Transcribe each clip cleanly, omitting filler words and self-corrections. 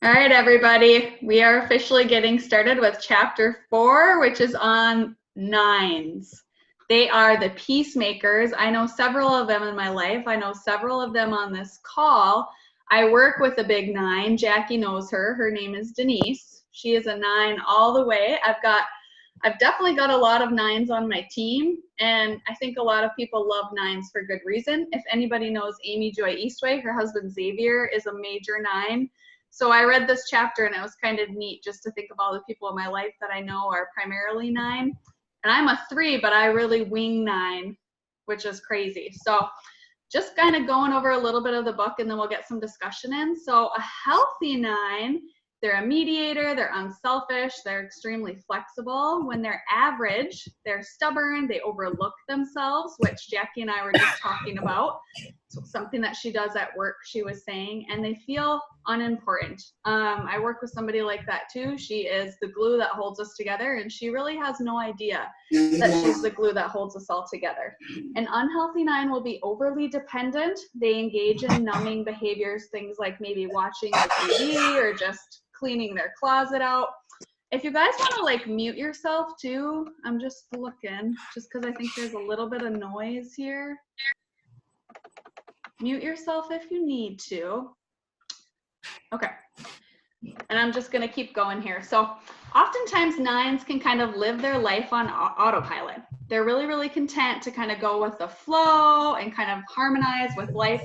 All right, everybody, we are officially getting started with chapter 4, which is on nines. They are the peacemakers. I know several of them in my life. I know several of them on this call. I work with a big 9. Jackie knows her. Her name is Denise. She is a 9 all the way. I've definitely got a lot of 9s on my team, and I think a lot of people love 9s for good reason. If anybody knows Amy Joy Eastway, her husband Xavier is a major 9. So I read this chapter and it was kind of neat just to think of all the people in my life that I know are primarily 9. And I'm a 3, but I really wing 9, which is crazy. So just kind of going over a little bit of the book and then we'll get some discussion in. So a healthy 9, they're a mediator, they're unselfish, they're extremely flexible. When they're average, they're stubborn, they overlook themselves, which Jackie and I were just talking about. So something that she does at work, she was saying, and they feel unimportant. I work with somebody like that too. She is the glue that holds us together, and she really has no idea that she's the glue that holds us all together. An unhealthy 9 will be overly dependent. They engage in numbing behaviors, things like maybe watching the TV or just cleaning their closet out. If you guys want to like mute yourself too, I'm just looking, just because I think there's a little bit of noise here. Mute yourself if you need to. Okay. And I'm just going to keep going here. So oftentimes 9s can kind of live their life on autopilot. They're really, really content to kind of go with the flow and kind of harmonize with life.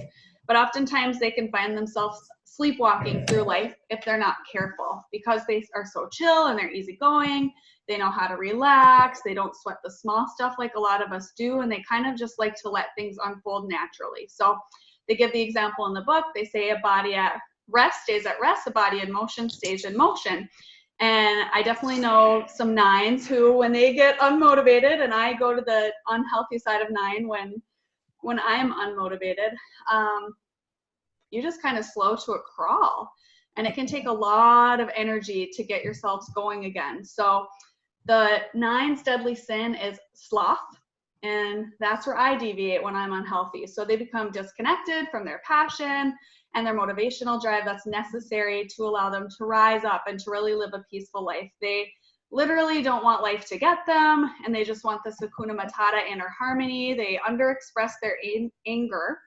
But oftentimes they can find themselves sleepwalking through life if they're not careful, because they are so chill and they're easygoing. They know how to relax. They don't sweat the small stuff like a lot of us do. And they kind of just like to let things unfold naturally. So they give the example in the book. They say a body at rest stays at rest, a body in motion stays in motion. And I definitely know some 9s who, when they get unmotivated, and I go to the unhealthy side of 9 when I'm unmotivated, you just kind of slow to a crawl. And it can take a lot of energy to get yourselves going again. So the 9's deadly sin is sloth. And that's where I deviate when I'm unhealthy. So they become disconnected from their passion and their motivational drive that's necessary to allow them to rise up and to really live a peaceful life. They literally don't want life to get them, and they just want this Hakuna Matata inner harmony. They underexpress their anger,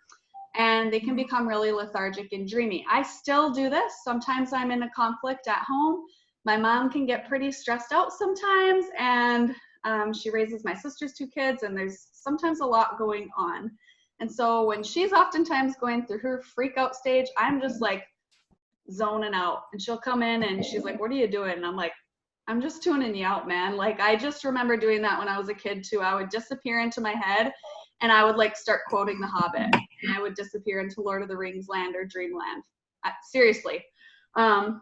and they can become really lethargic and dreamy. I still do this. Sometimes I'm in a conflict at home. My mom can get pretty stressed out sometimes, and she raises my sister's 2 kids, and there's sometimes a lot going on. And so when she's oftentimes going through her freak out stage, I'm just like zoning out. And she'll come in and she's like, "What are you doing?" And I'm like, "I'm just tuning you out, man." Like, I just remember doing that when I was a kid too. I would disappear into my head and I would like start quoting The Hobbit. And I would disappear into Lord of the Rings land or Dreamland. Seriously.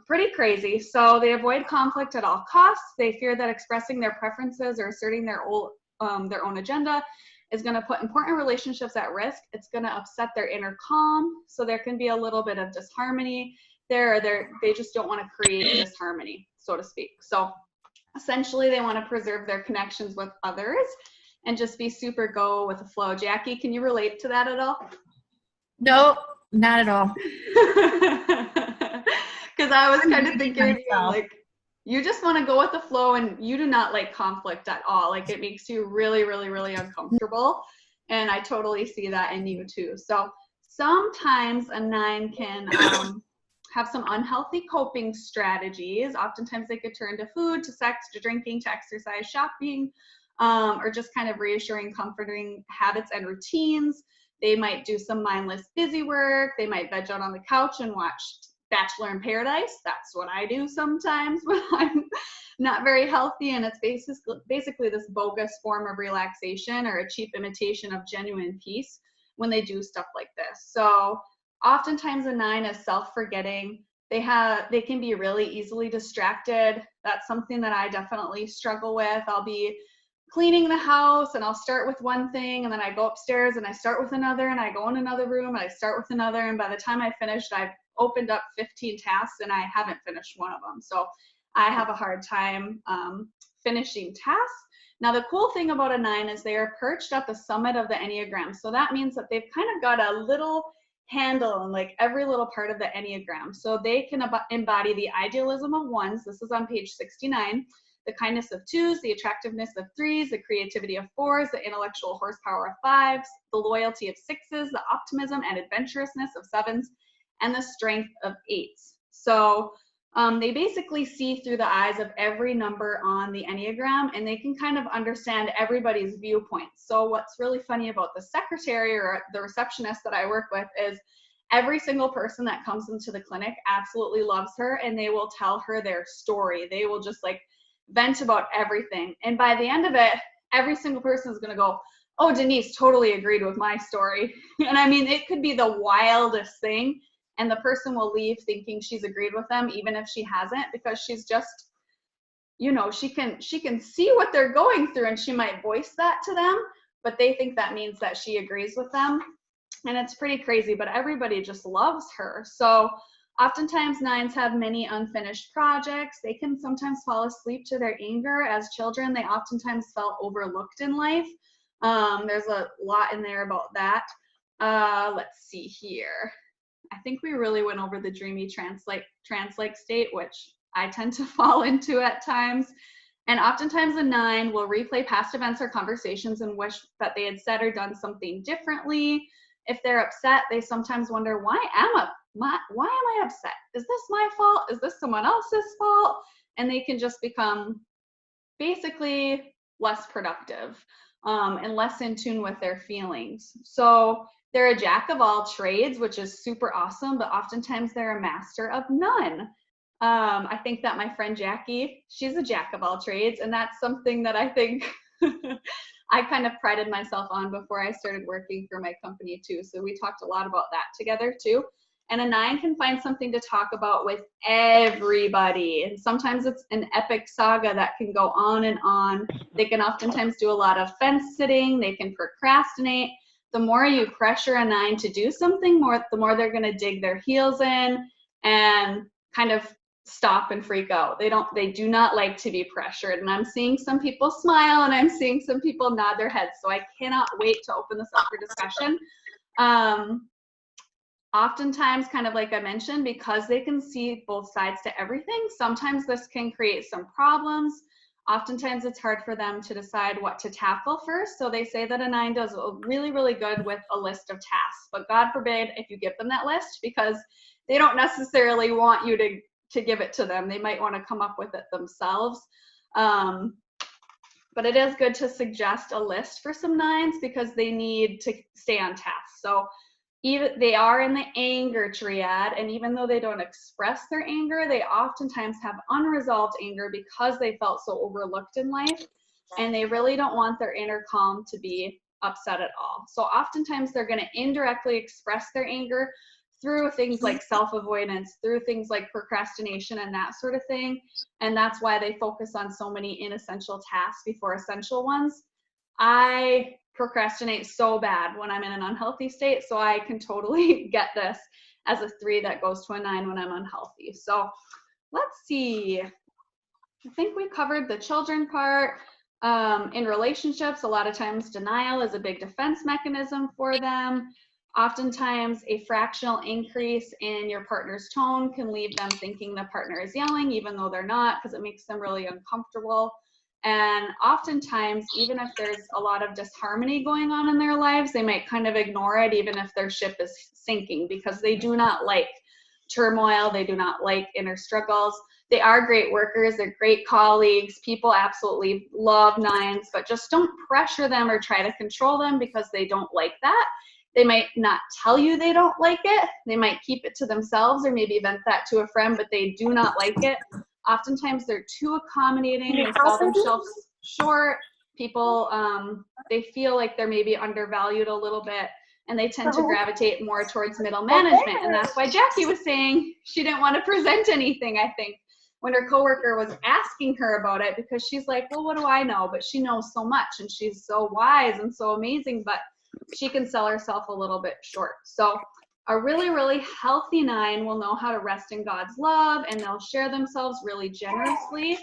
Pretty crazy. So they avoid conflict at all costs. They fear that expressing their preferences or asserting their own agenda is going to put important relationships at risk. It's going to upset their inner calm. So there can be a little bit of disharmony there. They just don't want to create disharmony, so to speak. So essentially they want to preserve their connections with others and just be super go with the flow. Jackie, can you relate to that at all? No, not at all. Because I was kind of thinking, like, you just want to go with the flow and you do not like conflict at all. Like, it makes you really, really, really uncomfortable. And I totally see that in you too. So sometimes a 9 can have some unhealthy coping strategies. Oftentimes they could turn to food, to sex, to drinking, to exercise, shopping, or just kind of reassuring, comforting habits and routines. They might do some mindless busy work. They might veg out on the couch and watch Bachelor in Paradise. That's what I do sometimes when I'm not very healthy, and it's basically this bogus form of relaxation or a cheap imitation of genuine peace when they do stuff like this. So oftentimes a 9 is self-forgetting. They can be really easily distracted. That's something that I definitely struggle with. I'll be cleaning the house and I'll start with one thing, and then I go upstairs and I start with another, and I go in another room and I start with another, and by the time I finished, I've opened up 15 tasks and I haven't finished one of them. So I have a hard time finishing tasks. Now, the cool thing about a 9 is they are perched at the summit of the Enneagram. So that means that they've kind of got a little handle in like every little part of the Enneagram. So they can embody the idealism of ones. This is on page 69. The kindness of twos, the attractiveness of threes, the creativity of fours, the intellectual horsepower of fives, the loyalty of sixes, the optimism and adventurousness of sevens, and the strength of eights. So they basically see through the eyes of every number on the Enneagram, and they can kind of understand everybody's viewpoints. So what's really funny about the secretary or the receptionist that I work with is every single person that comes into the clinic absolutely loves her, and they will tell her their story. They will just like vent about everything. And by the end of it, every single person is going to go, oh, Denise totally agreed with my story. And I mean, it could be the wildest thing, and the person will leave thinking she's agreed with them, even if she hasn't, because she's just, you know, she can see what they're going through, and she might voice that to them, but they think that means that she agrees with them. And it's pretty crazy, but everybody just loves her. So oftentimes nines have many unfinished projects. They can sometimes fall asleep to their anger. As children, they oftentimes felt overlooked in life. There's a lot in there about that. Let's see here. I think we really went over the dreamy trance-like state, which I tend to fall into at times. And oftentimes a nine will replay past events or conversations and wish that they had said or done something differently. If they're upset, they sometimes wonder, why am I upset? Is this my fault? Is this someone else's fault? And they can just become basically less productive and less in tune with their feelings. So they're a jack of all trades, which is super awesome, but oftentimes they're a master of none. I think that my friend Jackie, she's a jack of all trades, and that's something that I think I kind of prided myself on before I started working for my company too. So we talked a lot about that together too. And a nine can find something to talk about with everybody. And sometimes it's an epic saga that can go on and on. They can oftentimes do a lot of fence sitting. They can procrastinate. The more you pressure a nine to do something, the more they're going to dig their heels in and kind of stop and freak out. They do not like to be pressured. And I'm seeing some people smile and I'm seeing some people nod their heads. So I cannot wait to open this up for discussion. Oftentimes, kind of like I mentioned, because they can see both sides to everything, sometimes this can create some problems. Oftentimes it's hard for them to decide what to tackle first. So they say that a nine does really, really good with a list of tasks, but God forbid if you give them that list, because they don't necessarily want you to give it to them. They might want to come up with it themselves. But it is good to suggest a list for some nines because they need to stay on task. So even they are in the anger triad, and even though they don't express their anger, they oftentimes have unresolved anger because they felt so overlooked in life, and they really don't want their inner calm to be upset at all. So oftentimes they're going to indirectly express their anger through things like self-avoidance, through things like procrastination and that sort of thing. And that's why they focus on so many inessential tasks before essential ones. I procrastinate so bad when I'm in an unhealthy state, so I can totally get this as a 3 that goes to a 9 when I'm unhealthy. So let's see. I think we covered the children part. In relationships, a lot of times denial is a big defense mechanism for them. Oftentimes, a fractional increase in your partner's tone can leave them thinking the partner is yelling, even though they're not, because it makes them really uncomfortable. And oftentimes, even if there's a lot of disharmony going on in their lives, they might kind of ignore it, even if their ship is sinking, because they do not like turmoil. They do not like inner struggles. They are great workers. They're great colleagues. People absolutely love nines, but just don't pressure them or try to control them because they don't like that. They might not tell you they don't like it. They might keep it to themselves or maybe vent that to a friend, but they do not like it. Oftentimes they're too accommodating. They sell themselves short. People, they feel like they're maybe undervalued a little bit, and they tend to gravitate more towards middle management. And that's why Jackie was saying she didn't want to present anything, I think, when her coworker was asking her about it, because she's like, well, what do I know? But she knows so much, and she's so wise and so amazing, but she can sell herself a little bit short. So a really, really healthy 9 will know how to rest in God's love, and they'll share themselves really generously,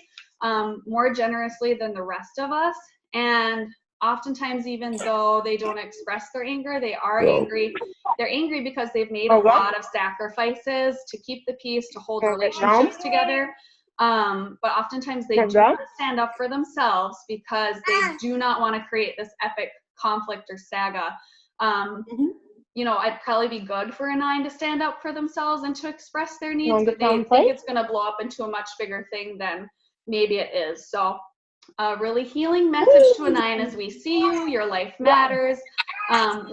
more generously than the rest of us. And oftentimes, even though they don't express their anger, they are angry. They're angry because they've made a lot of sacrifices to keep the peace, to hold relationships together. But oftentimes they do not stand up for themselves because they do not want to create this epic conflict or saga. You know, I'd probably be good for a 9 to stand up for themselves and to express their needs, but they think it's going to blow up into a much bigger thing than maybe it is. So a really healing message to a 9 is we see you, your life matters,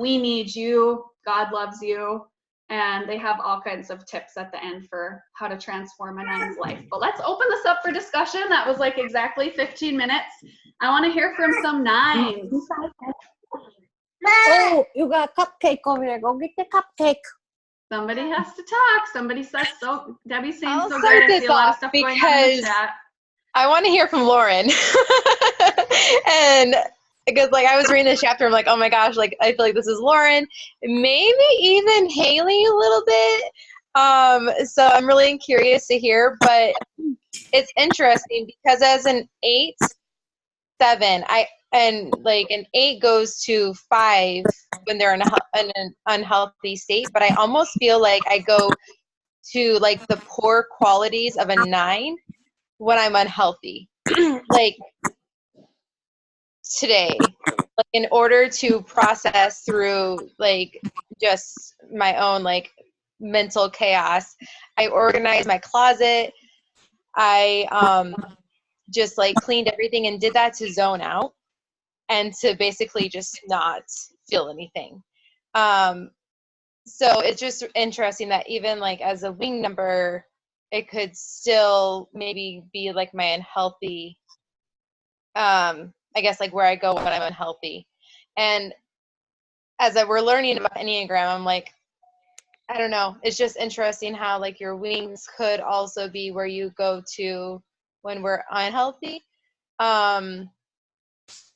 we need you, God loves you, and they have all kinds of tips at the end for how to transform a 9's life. But let's open this up for discussion. That was like exactly 15 minutes. I want to hear from some 9s. Oh, you got a cupcake over there. Go get the cupcake. Somebody has to talk. Somebody says so. Debbie's saying I'll so start good. I see a lot of this stuff going on in the chat. I want to hear from Lauren. And because like I was reading this chapter, I'm like, oh my gosh, like I feel like this is Lauren, maybe even Haley a little bit. So I'm really curious to hear, but it's interesting because as an 8, 7, and like an 8 goes to 5 when they're in an unhealthy state, but I almost feel like I go to like the poor qualities of a 9 when I'm unhealthy. Like today, like in order to process through like just my own like mental chaos, I organized my closet. I just like cleaned everything and did that to zone out and to basically just not feel anything. So it's just interesting that even like as a wing number, it could still maybe be like my unhealthy, I guess like where I go when I'm unhealthy. And as we're learning about Enneagram, I'm like, I don't know. It's just interesting how like your wings could also be where you go to when we're unhealthy.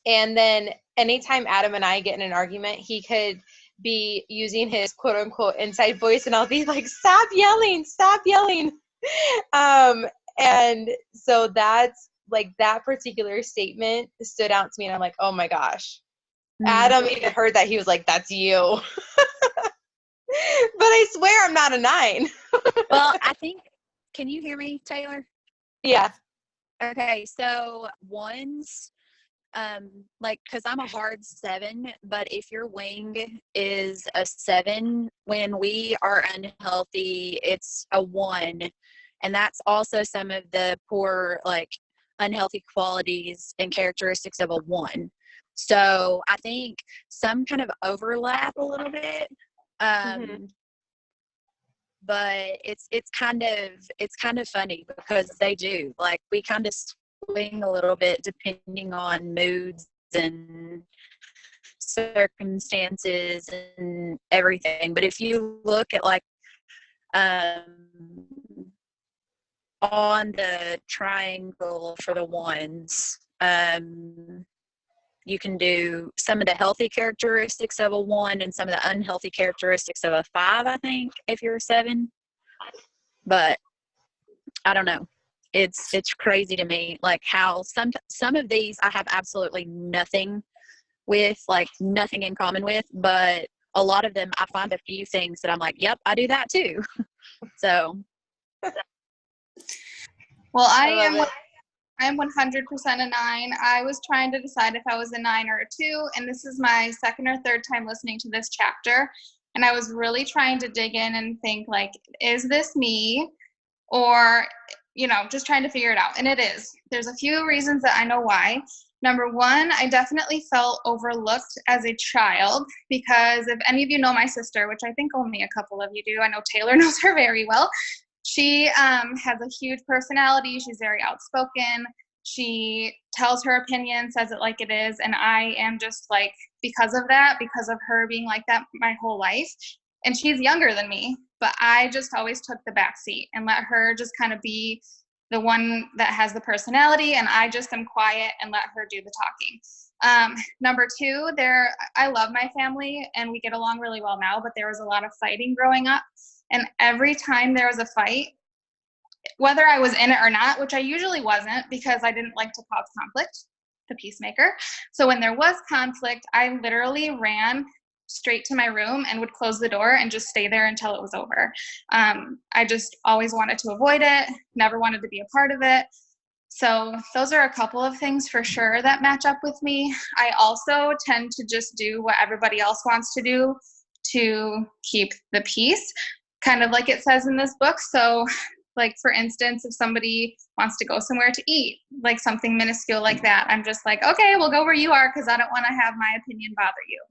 And then anytime Adam and I get in an argument, he could be using his quote unquote inside voice and I'll be like, stop yelling, stop yelling. And so that's like that particular statement stood out to me and I'm like, oh my gosh. Adam even heard that. He was like, that's you. But I swear I'm not a 9. Well, I think, can you hear me, Taylor? Yeah. Okay, so 1s, like, because I'm a hard 7, but if your wing is a 7, when we are unhealthy, it's a 1. And that's also some of the poor, like, unhealthy qualities and characteristics of a 1. So I think some kind of overlap a little bit. But it's kind of funny because they do, like, we kind of swing a little bit depending on moods and circumstances and everything. But if you look at like on the triangle for the 1s, you can do some of the healthy characteristics of a 1 and some of the unhealthy characteristics of a 5, I think, if you're a 7. But I don't know. It's crazy to me, like how some of these I have absolutely nothing with, like nothing in common with, but a lot of them I find a few things that I'm like, yep, I do that too. So. Well, I am 100% a 9. I was trying to decide if I was a 9 or a 2, and this is my second or third time listening to this chapter, and I was really trying to dig in and think, like, is this me? Or, you know, just trying to figure it out. And it is. There's a few reasons that I know why. Number 1, I definitely felt overlooked as a child because if any of you know my sister, which I think only a couple of you do, I know Taylor knows her very well. She has a huge personality. She's very outspoken. She tells her opinion, says it like it is. And I am just like, because of that, because of her being like that my whole life. And she's younger than me, but I just always took the back seat and let her just kind of be the one that has the personality. And I just am quiet and let her do the talking. Number 2, I love my family and we get along really well now, but there was a lot of fighting growing up. And every time there was a fight, whether I was in it or not, which I usually wasn't because I didn't like to cause conflict, the Peacemaker. So when there was conflict, I literally ran straight to my room and would close the door and just stay there until it was over. I just always wanted to avoid it, never wanted to be a part of it. So those are a couple of things for sure that match up with me. I also tend to just do what everybody else wants to do to keep the peace, kind of like it says in this book. So like, for instance, if somebody wants to go somewhere to eat, like something minuscule like that, I'm just like, okay, we'll go where you are because I don't want to have my opinion bother you,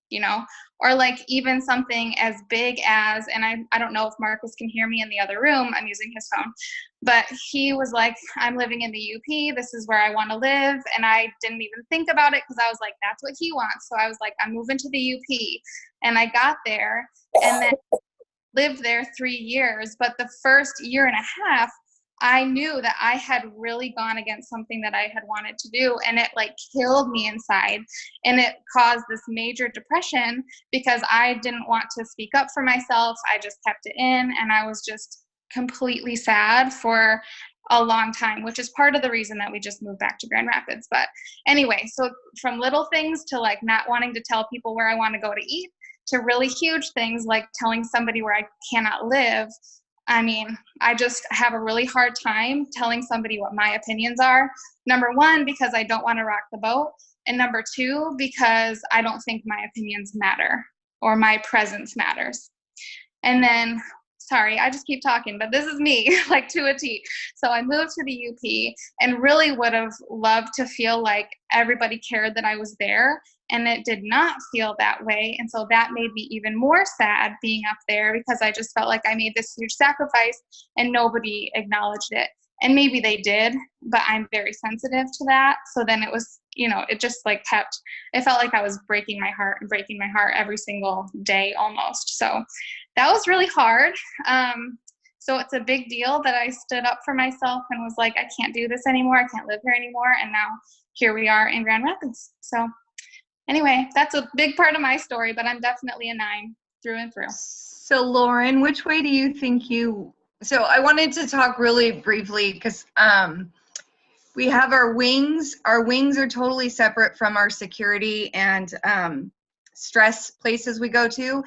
you know? Or like even something as big as, and I don't know if Marcus can hear me in the other room, I'm using his phone, but he was like, I'm living in the UP, this is where I want to live. And I didn't even think about it because I was like, that's what he wants. So I was like, I'm moving to the UP. And I got there and then lived there 3 years. But the first year and a half, I knew that I had really gone against something that I had wanted to do, and it like killed me inside, and it caused this major depression because I didn't want to speak up for myself. I just kept it in, and I was just completely sad for a long time, which is part of the reason that we just moved back to Grand Rapids. But anyway, so from little things to like not wanting to tell people where I want to go to eat to really huge things like telling somebody where I cannot live. I mean, I just have a really hard time telling somebody what my opinions are. Number one, because I don't want to rock the boat. And number two, because I don't think my opinions matter or my presence matters. And then, sorry, I just keep talking, but this is me, like to a T. So I moved to the UP and really would have loved to feel like everybody cared that I was there. And it did not feel that way. And so that made me even more sad being up there because I just felt like I made this huge sacrifice and nobody acknowledged it. And maybe they did, but I'm very sensitive to that. So then it was, you know, it just like kept, it felt like I was breaking my heart every single day almost. So that was really hard. So it's a big deal that I stood up for myself and was like, I can't do this anymore. I can't live here anymore. And now here we are in Grand Rapids. So anyway, that's a big part of my story, but I'm definitely a 9 through and through. So Lauren, which way do you think so I wanted to talk really briefly because we have our wings. Our wings are totally separate from our security and stress places we go to.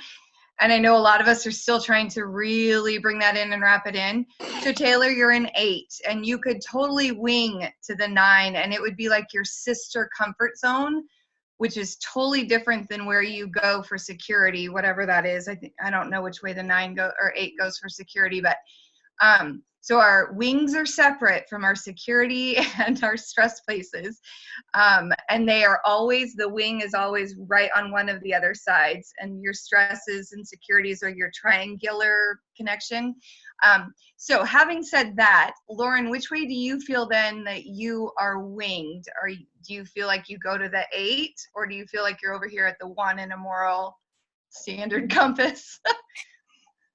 And I know a lot of us are still trying to really bring that in and wrap it in. So Taylor, you're an 8 and you could totally wing to the 9 and it would be like your sister comfort zone, which is totally different than where you go for security, whatever that is. I don't know which way the 9 or 8 goes for security, but so our wings are separate from our security and our stress places. And they are always, the wing is always right on one of the other sides, and your stresses and securities are your triangular connection. So having said that, Lauren, which way do you feel then that you are winged? Do you feel like you go to the 8, or do you feel like you're over here at the 1 in a moral standard compass?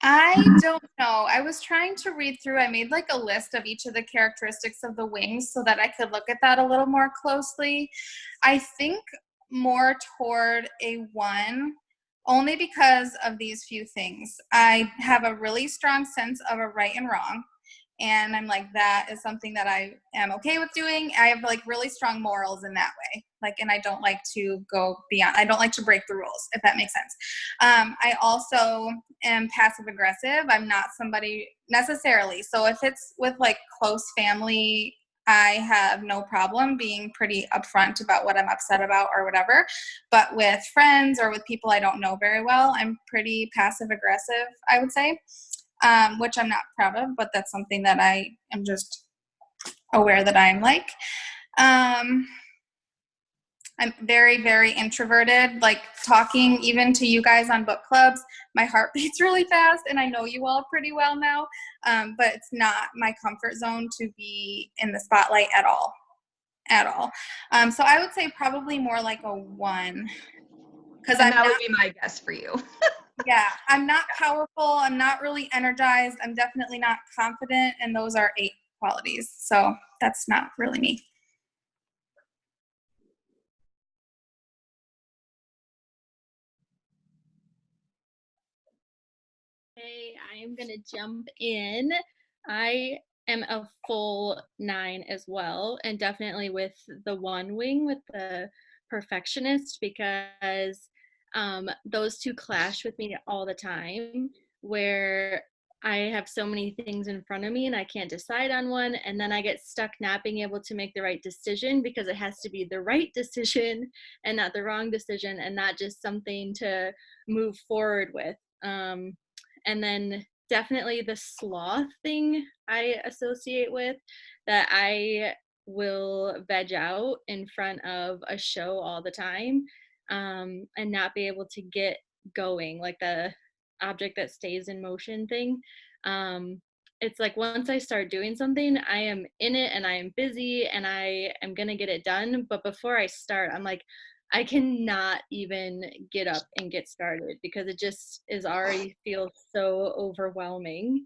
I don't know. I was trying to read through, I made like a list of each of the characteristics of the wings so that I could look at that a little more closely. I think more toward a 1, only because of these few things. I have a really strong sense of a right and wrong. And I'm like, that is something that I am okay with doing. I have like really strong morals in that way. Like, and I don't like to go beyond, I don't like to break the rules, if that makes sense. I also am passive aggressive. I'm not somebody necessarily. So if it's with like close family, I have no problem being pretty upfront about what I'm upset about or whatever. But with friends or with people I don't know very well, I'm pretty passive aggressive, I would say. Which I'm not proud of, but that's something that I am just aware that I'm like. I'm very, very introverted, like talking even to you guys on book clubs. My heart beats really fast, and I know you all pretty well now, but it's not my comfort zone to be in the spotlight at all. So I would say probably more like a 1. And that would be my guess for you. Yeah, I'm not powerful. I'm not really energized. I'm definitely not confident. And those are 8 qualities. So that's not really me. Hey, I am going to jump in. I am a full 9 as well, and definitely with the one wing with the perfectionist, because those two clash with me all the time, where I have so many things in front of me and I can't decide on one, and then I get stuck not being able to make the right decision because it has to be the right decision and not the wrong decision, and not just something to move forward with. And then definitely the sloth thing I associate with, that I will veg out in front of a show all the time, and not be able to get going, like the object that stays in motion thing. It's like once I start doing something, I am in it and I am busy and I am going to get it done. But before I start, I'm like, I cannot even get up and get started because it just is already feels so overwhelming.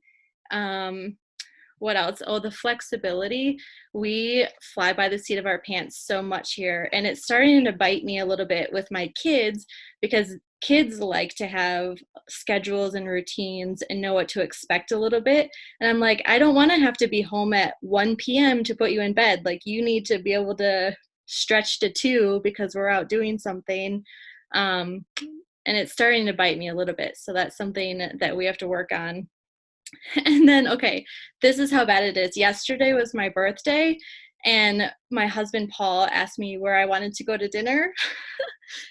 What else? Oh, the flexibility. We fly by the seat of our pants so much here, and it's starting to bite me a little bit with my kids, because kids like to have schedules and routines and know what to expect a little bit. And I'm like, I don't want to have to be home at 1 p.m. to put you in bed. Like, you need to be able to stretch to 2 because we're out doing something. And it's starting to bite me a little bit. So that's something that we have to work on. And then, okay, this is how bad it is. Yesterday was my birthday, and my husband, Paul, asked me where I wanted to go to dinner.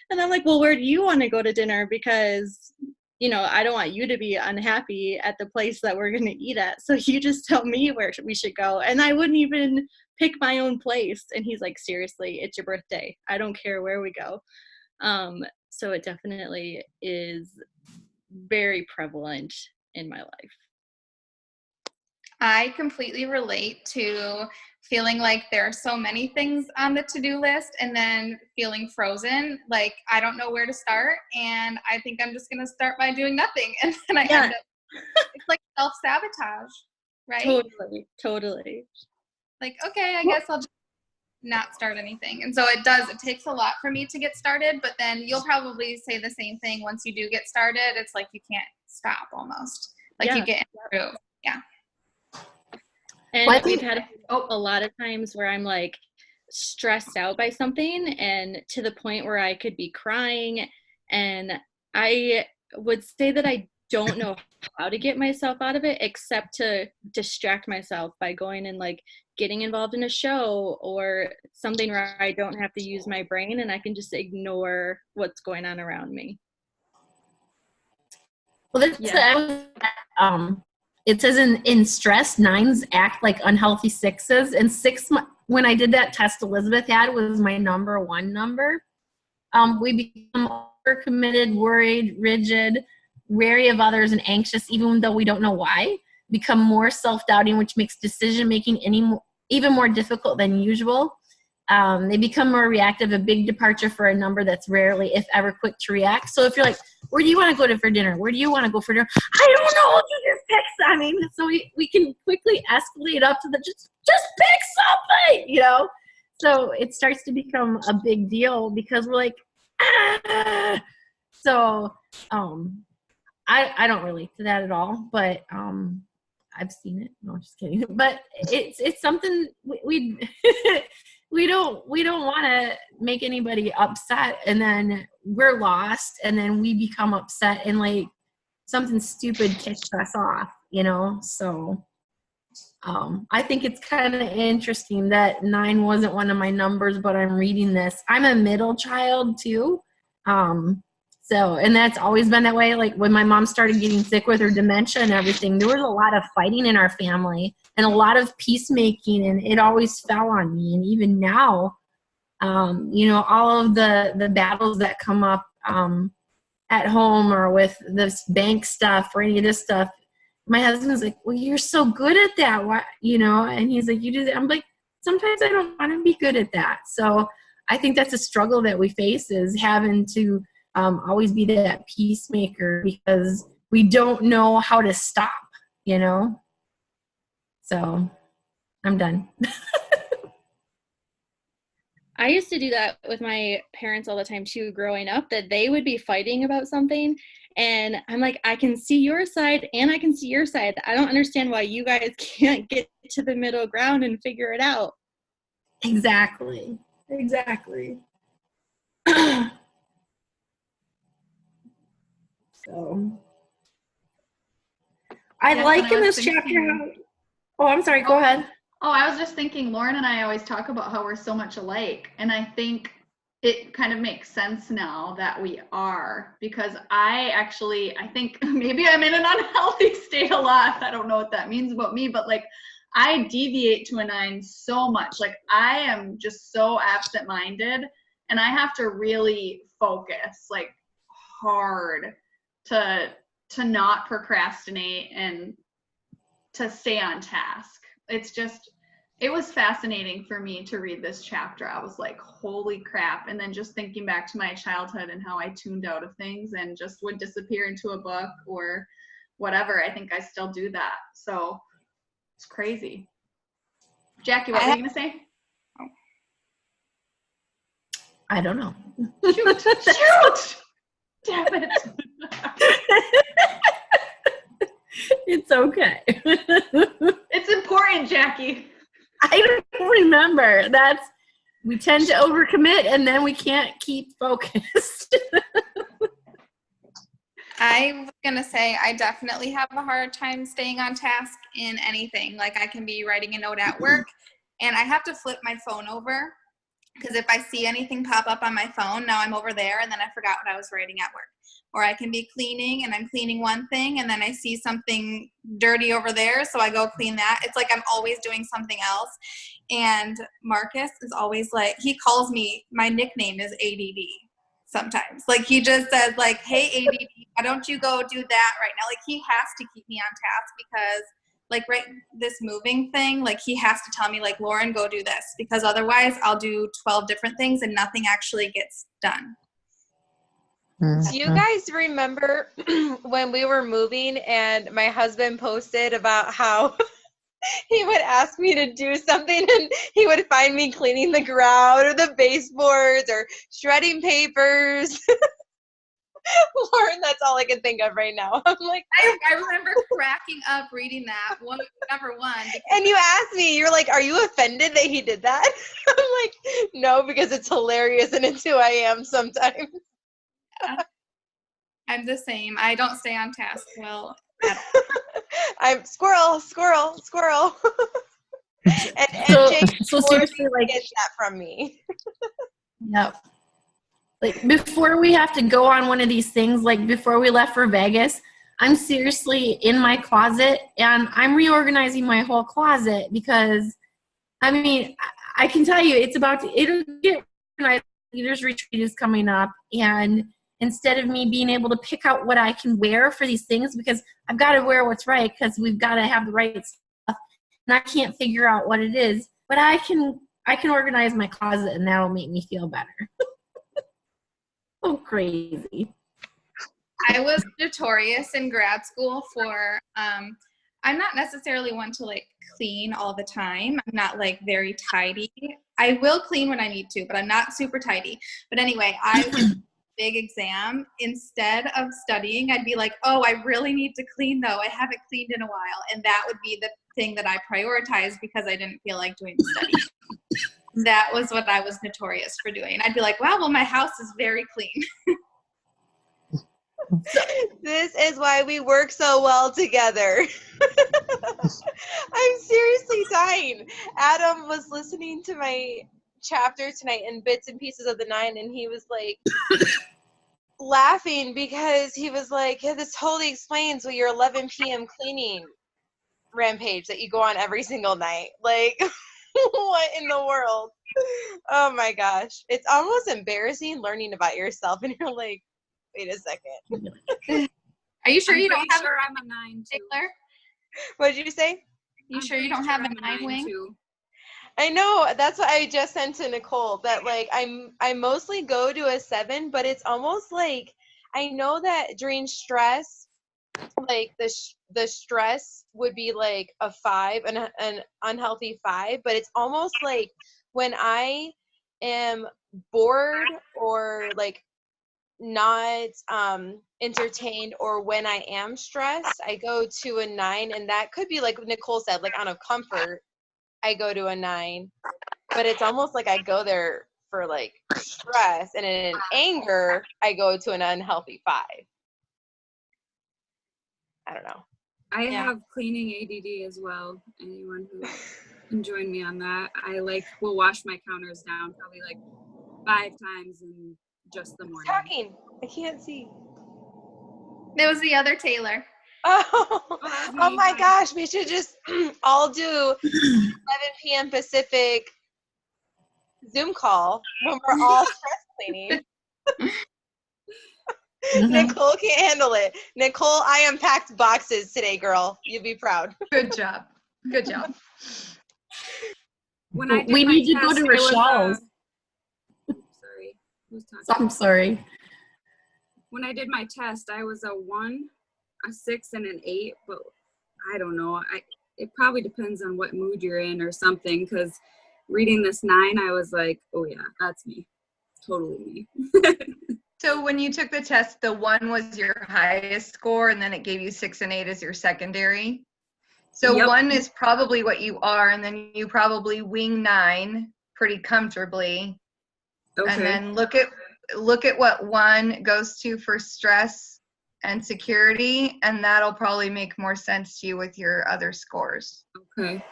And I'm like, well, where do you want to go to dinner? Because, I don't want you to be unhappy at the place that we're going to eat at. So you just tell me where we should go. And I wouldn't even pick my own place. And he's like, seriously, it's your birthday. I don't care where we go. So it definitely is very prevalent in my life. I completely relate to feeling like there are so many things on the to-do list and then feeling frozen. Like, I don't know where to start, and I think I'm just going to start by doing nothing. And then I end up, it's like self-sabotage, right? Totally. Like, okay, I guess I'll just not start anything. And so it takes a lot for me to get started, but then you'll probably say the same thing once you do get started. It's like you can't stop almost. Like you get improved. Yeah. And we've had a lot of times where I'm like stressed out by something, and to the point where I could be crying. And I would say that I don't know how to get myself out of it except to distract myself by going and like getting involved in a show or something where I don't have to use my brain and I can just ignore what's going on around me. Well, it says in stress, 9s act like unhealthy 6s, and 6, when I did that test Elizabeth had, was my number 1 number. We become overcommitted, worried, rigid, wary of others, and anxious, even though we don't know why. Become more self-doubting, which makes decision-making even more difficult than usual. They become more reactive, a big departure for a number that's rarely, if ever, quick to react. So if you're like, where do you want to go for dinner? Where do you want to go for dinner? I don't know. You just pick something. So we can quickly escalate up to the just pick something, So it starts to become a big deal because we're like, ah. So I don't relate to that at all, but I've seen it. No, just kidding. But it's something we we don't want to make anybody upset, and then we're lost, and then we become upset, and like something stupid kicks us off, So I think it's kind of interesting that 9 wasn't one of my numbers, but I'm reading this. I'm a middle child too. And that's always been that way. Like when my mom started getting sick with her dementia and everything, there was a lot of fighting in our family and a lot of peacemaking, and it always fell on me. And even now, all of the battles that come up at home or with this bank stuff or any of this stuff, my husband's like, well, you're so good at that. Why, and he's like, you do that. I'm like, sometimes I don't want to be good at that. So I think that's a struggle that we face, is having to always be that peacemaker because we don't know how to stop, So I'm done. I used to do that with my parents all the time too, growing up, that they would be fighting about something. And I'm like, I can see your side and I can see your side. I don't understand why you guys can't get to the middle ground and figure it out. Exactly. So I Yes, like and I in was this chapter thinking- how, oh, I'm sorry, go ahead. Oh, I was just thinking, Lauren and I always talk about how we're so much alike. And I think it kind of makes sense now that we are, because I think maybe I'm in an unhealthy state a lot. I don't know what that means about me, but like I deviate to a 9 so much. Like I am just so absent-minded, and I have to really focus like hard to not procrastinate and to stay on task. It was fascinating for me to read this chapter. I was like, holy crap. And then just thinking back to my childhood and how I tuned out of things and just would disappear into a book or whatever. I think I still do that. So it's crazy. Jackie, what were you going to say? I don't know. Shoot! Damn it. It's okay. It's important, Jackie. I don't remember. We tend to overcommit and then we can't keep focused. I was gonna say I definitely have a hard time staying on task in anything. Like I can be writing a note at work and I have to flip my phone over, because if I see anything pop up on my phone, now I'm over there and then I forgot what I was writing at work. Or I can be cleaning and I'm cleaning one thing and then I see something dirty over there, so I go clean that. It's like I'm always doing something else. And Marcus is always like, he calls me, my nickname is ADD sometimes. Like he just says like, hey ADD, why don't you go do that right now? Like he has to keep me on task, because like this moving thing, like he has to tell me like, Lauren, go do this, because otherwise I'll do 12 different things and nothing actually gets done. Do you guys remember when we were moving and my husband posted about how he would ask me to do something and he would find me cleaning the ground or the baseboards or shredding papers? Lauren, that's all I can think of right now. I'm like, I remember cracking up reading that number one. And you asked me, you're like, are you offended that he did that? I'm like, no, because it's hilarious and it's who I am sometimes. I'm the same. I don't stay on task well at all. I'm squirrel. and Jake So seriously, like, gets that from me. yep. Like before we have to go on one of these things, like before we left for Vegas, I'm seriously in my closet and I'm reorganizing my whole closet because, I mean, I can tell you it'll get organized. Leaders Retreat is coming up, and instead of me being able to pick out what I can wear for these things, because I've got to wear what's right because we've got to have the right stuff, and I can't figure out what it is, but I can organize my closet and that'll make me feel better. So crazy. I was notorious in grad school for, I'm not necessarily one to like clean all the time. I'm not like very tidy. I will clean when I need to, but I'm not super tidy. But anyway, I went to a big exam. Instead of studying, I'd be like, oh, I really need to clean though. I haven't cleaned in a while. And that would be the thing that I prioritized because I didn't feel like doing the study. That was what I was notorious for doing. And I'd be like, wow, well, my house is very clean. This is why we work so well together. I'm seriously dying. Adam was listening to my chapter tonight in bits and pieces of the 9, and he was like laughing because he was like, yeah, this totally explains what your 11 p.m. cleaning rampage that you go on every single night. Like, what in the world? Oh my gosh. It's almost embarrassing learning about yourself, and you're like, wait a second. Are you sure you don't have I'm a 9 too. Taylor? What did you say? You sure you don't have a 9 wing? Too. I know, that's what I just sent to Nicole, that like I mostly go to a 7, but it's almost like I know that during stress, like the stress would be like a 5, an unhealthy 5, but it's almost like when I am bored or like not entertained, or when I am stressed, I go to a 9, and that could be like Nicole said, like on a comfort, I go to a 9, but it's almost like I go there for like stress, and in anger, I go to an unhealthy 5. I don't know. I have cleaning ADD as well. Anyone who can join me on that. I will wash my counters down probably like 5 times in just the morning. Talking. I can't see. It was the other Taylor. Oh my gosh, we should just all do 11 p.m. Pacific Zoom call when we're all stress cleaning. Nicole can't handle it. Nicole, I unpacked boxes today, girl. You'll be proud. Good job. Good job. When I did We my need to test, go to I was, Rochelle's. sorry, who's talking? I'm sorry. When I did my test, I was a 1, a 6, and an 8, but I don't know. It probably depends on what mood you're in or something, because reading this 9, I was like, oh yeah, that's me. Totally me. So when you took the test, the 1 was your highest score, and then it gave you 6 and 8 as your secondary. So Yep. 1 is probably what you are, and then you probably wing 9 pretty comfortably. Okay. And then look at what 1 goes to for stress and security, and that'll probably make more sense to you with your other scores. Okay.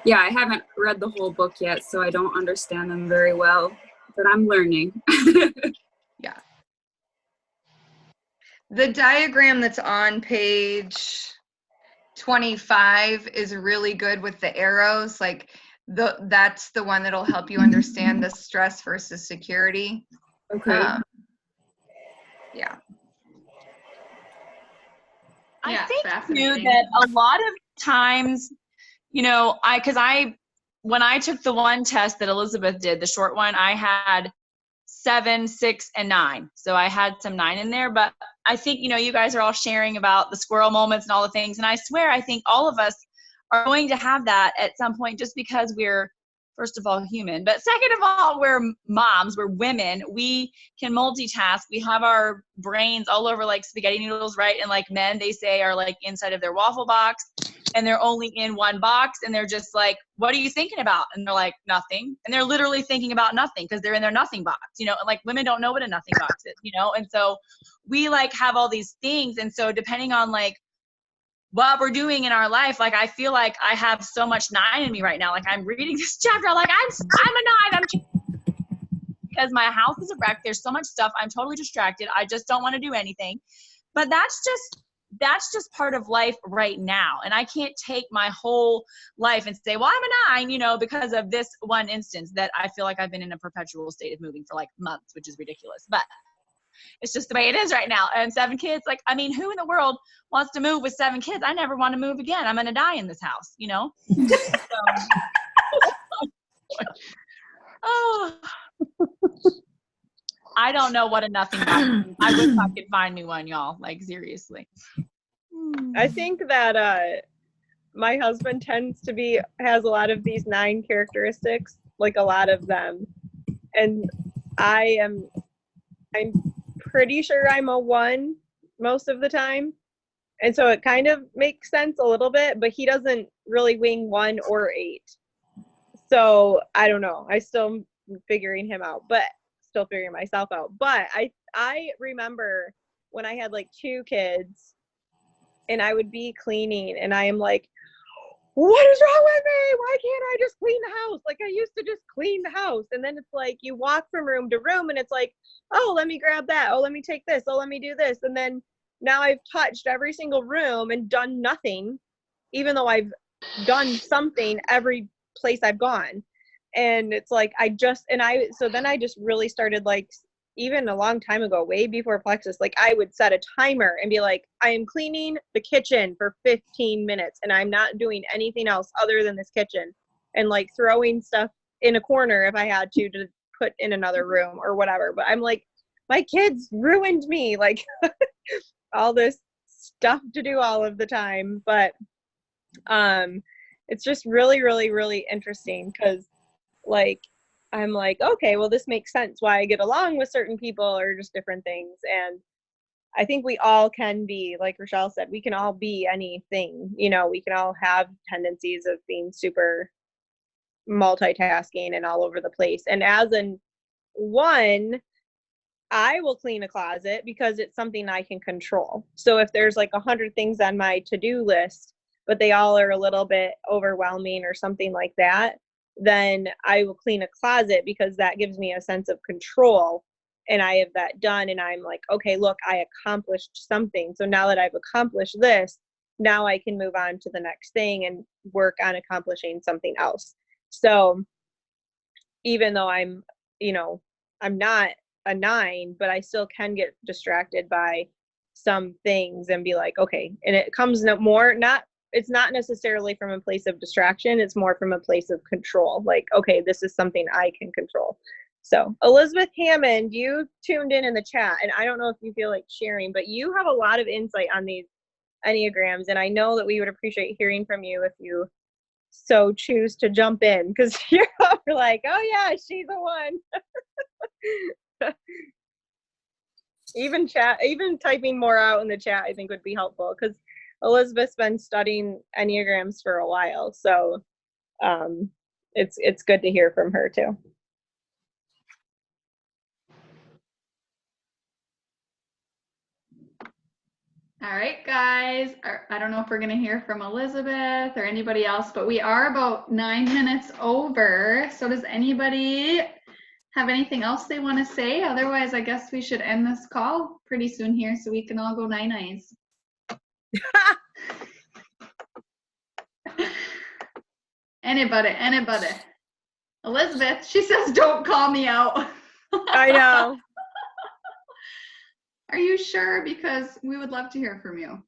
Yeah, I haven't read the whole book yet, so I don't understand them very well, but I'm learning. Yeah. The diagram that's on page 25 is really good with the arrows. Like that's the one that'll help you understand the stress versus security. Okay. Yeah. Yeah, I think too fascinating. that a lot of times, you know, when I took the one test that Elizabeth did, the short one, I had 7, 6, and 9. So I had some 9 in there, but I think, you know, you guys are all sharing about the squirrel moments and all the things. And I swear, I think all of us are going to have that at some point, just because we're, first of all, human, but second of all, we're moms, we're women, we can multitask, we have our brains all over like spaghetti noodles, right? And like men, they say, are like inside of their waffle box, and they're only in one box, and they're just like, what are you thinking about? And they're like, nothing. And they're literally thinking about nothing because they're in their nothing box, you know, like women don't know what a nothing box is, you know? And so we like have all these things. And so depending on like what we're doing in our life, like I feel like I have so much 9 in me right now. Like I'm reading this chapter, I'm like, I'm a 9. Because my house is a wreck. There's so much stuff. I'm totally distracted. I just don't want to do anything. But that's just part of life right now. And I can't take my whole life and say, well, I'm a 9, you know, because of this one instance that I feel like I've been in a perpetual state of moving for like months, which is ridiculous. But it's just the way it is right now. And 7 kids, like, I mean, who in the world wants to move with 7 kids? I never want to move again. I'm going to die in this house, you know? Oh, I don't know what a nothing box is. I wish I could find me one, y'all. Like, seriously. I think that my husband has a lot of these 9 characteristics, like a lot of them. And I'm pretty sure I'm a 1 most of the time. And so it kind of makes sense a little bit, but he doesn't really wing 1 or 8. So I don't know. I still am figuring him out, but still figuring myself out. But I remember when I had like 2 kids and I would be cleaning and I am like, what is wrong with me? Why can't I just clean the house? Like I used to just clean the house. And then it's like you walk from room to room and it's like, oh, let me grab that. Oh, let me take this. Oh, let me do this. And then now I've touched every single room and done nothing, even though I've done something every place I've gone. And it's like so then I just really started, like, even a long time ago, way before Plexus, like I would set a timer and be like, I am cleaning the kitchen for 15 minutes and I'm not doing anything else other than this kitchen, and like throwing stuff in a corner if I had to put in another room or whatever. But I'm like, my kids ruined me, like all this stuff to do all of the time. But it's just really, really, really interesting because, like, I'm like, okay, well, this makes sense why I get along with certain people or just different things. And I think we all can be, like Rochelle said, we can all be anything. You know, we can all have tendencies of being super multitasking and all over the place. And as an 1, I will clean a closet because it's something I can control. So if there's like 100 things on my to-do list, but they all are a little bit overwhelming or something like that, then I will clean a closet because that gives me a sense of control. And I have that done, and I'm like, okay, look, I accomplished something. So now that I've accomplished this, now I can move on to the next thing and work on accomplishing something else. So even though I'm, you know, I'm not a 9, but I still can get distracted by some things and be like, okay, and it comes it's not necessarily from a place of distraction. It's more from a place of control. Like, okay, this is something I can control. So Elizabeth Hammond, you tuned in the chat, and I don't know if you feel like sharing, but you have a lot of insight on these Enneagrams, and I know that we would appreciate hearing from you if you so choose to jump in, because you're like, oh yeah, she's the one. Even typing more out in the chat, I think would be helpful, because Elizabeth's been studying Enneagrams for a while, so it's good to hear from her too. All right, guys. I don't know if we're going to hear from Elizabeth or anybody else, but we are about 9 minutes over. So does anybody have anything else they want to say? Otherwise, I guess we should end this call pretty soon here so we can all go night-nights. Anybody. Elizabeth, she says don't call me out. I know. Are you sure? Because we would love to hear from you.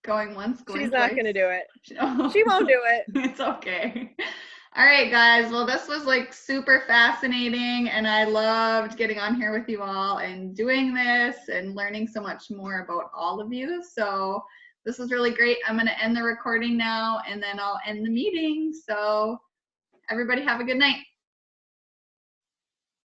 Going once, going She's twice. not going to do it. She won't do it. It's okay. All right, guys. Well, this was like super fascinating, and I loved getting on here with you all and doing this and learning so much more about all of you. So this is really great. I'm going to end the recording now, and then I'll end the meeting. So everybody have a good night.